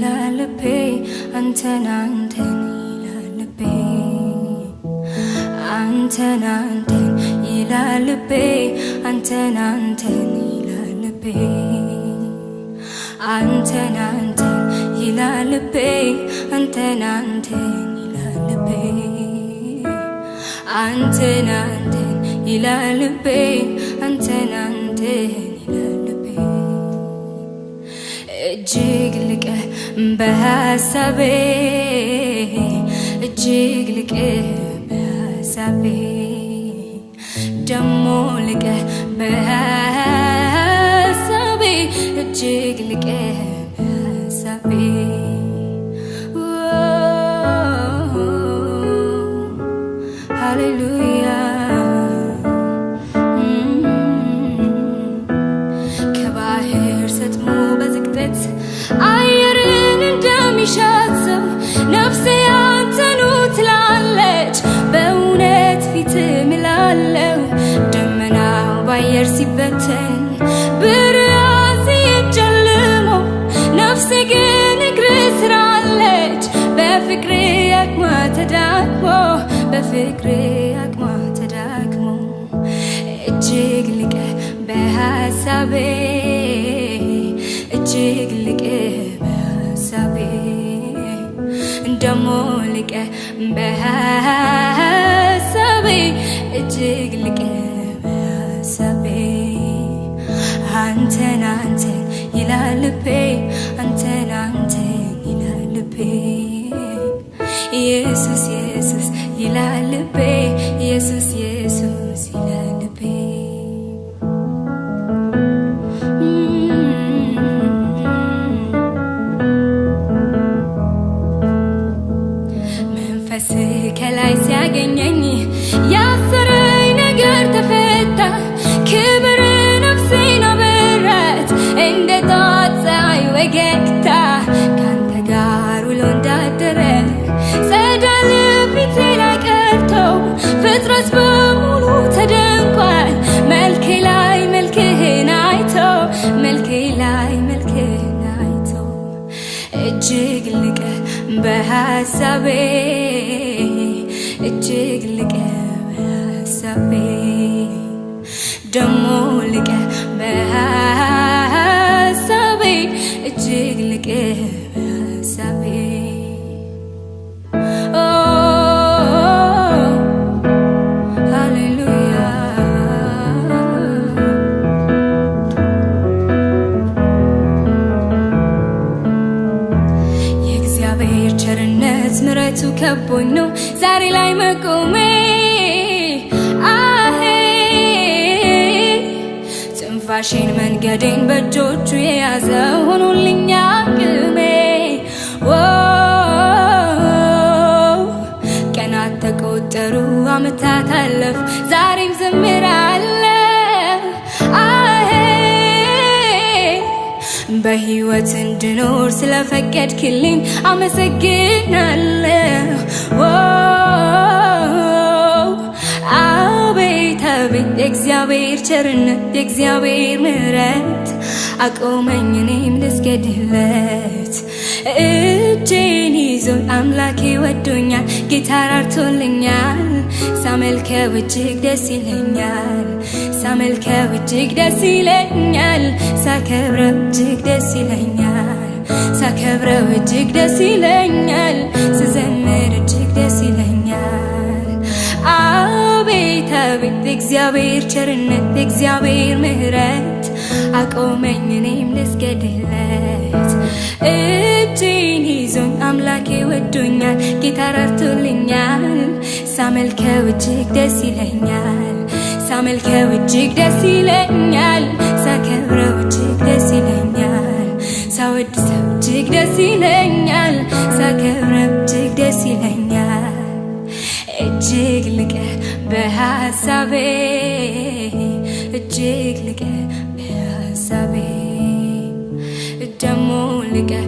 ይላል ልቤ አንተን አንተን ይላል ልቤ አንተን አንተን ይላል ልቤ አንተን አንተን ይላል ልቤ አንተን አንተን ይላል ልቤ አንተን አንተን ይላል ልቤ አንተን አንተን ይላል ልቤ አንተን አንተን ይላል ልቤ እጅግ ልቀህ በሐሳቤ እጅግ ልቀህ በሐሳቤ ደሞ ልቀህ በሐሳቤ እጅግ ልቀህ በሐሳቤ ሃሌሉያ ከባህር ሰጥሞ በዝግጠት አየርን እንደሚሻት ሰው ነፍሴ አንተኑ ትላለች በእውነት ፊት ምላለው ደመናው ባየር ሲበተን ብርሃን ሲጨልሞ ነፍሴ ግን እግር ስራለች በፍቅር አቅሟ ተዳክሞ በፍቅር አቅሟ ተዳክሞ እጅግ ልቀህ በሐሳቤ እጅግ ልቀህ በሐሳቤ ደሞ ልቀህ በሐሳቤ እጅግ ልቀህ በሐሳቤ አንተን አንተን ይላል ልቤ አንተን አንተን ይላል ልቤ ኢየሱስ ኢየሱስ ይላል ልቤ ኢየሱስ ኢየሱስ ይላል ልቤ መንፈስ ከላይ ሲያገኘኝ ያሰረኝ ነገር ተፈታ ክብር ነፍሴን አበራት እንደ ጠዋት ፀሐይ ወገግታ ካንተ ጋር ውሎ እንዳደረ ጸዳል ፊቴ ላይ ቀርቶ ፍጥረት በሙሉ ተደንቋል መልኬ ላይ መልክህን አይቶ መልኬ ላይ መልክህን አይቶ እጅግ ልቀህ በሐሳቤ እጅግ ልቀህ በሐሳቤ ደሞ ልቀህ በሐሳቤ እጅግ ልቀህ በሐሳቤ ሃሌሉያ የእግዚአብሔር ቸርነት ምሕረቱ ከቦኝ ነው ዛሬ ላይ መቆሜ ትንፋሼን መንገዴን በእጆቹ የያዘ ሆኖልኛ አቅሜ ቀናት ተቆጠሩ ዓመታት አለፉ ዛሬም ዘምራለሁ በሕይወት እንድኖር ስለፈቀድክልኝ አመሰግናለሁ አቤት አቤት የእግዚአብሔር ቸርነት የእግዚአብሔር ምሕረት አቆመኝ እኔም ልስገድለት እጄን ይዞኝ አምላኬ ወዶኛል ጌታ ራርቶልኛል ሳመልከው እጅግ ደስ ይለኛል ሳመልከው እጅግ ደስ ይለኛል ሳከብረው እጅግ ደስ ይለኛል ሳከብረው እጅግ ደስ ይለኛል ስዘምር እጅግ ደስ ይለኛል አቤት አቤት እግዚአብሔር ቸርነት እግዚአብሔር ምሕረት አቆመኝ እኔም ልስገድለት እጄን ይዞኝ አምላኬ ወዶኛል ጌታ ራርቶልኛል ሳመልከው እጅግ ደስ ይለኛል ሳመልከው እጅግ ደስ ይለኛል ሳከብረው እጅግ ደስ ይለኛል ሳወድሰው እጅግ ደስ ይለኛል ሳከብረው እጅግ ደስ ይለኛል እጅግ ልቀህ በሐሳቤ እጅግ ልቀህ በሐሳቤ ደሞ ልቀህ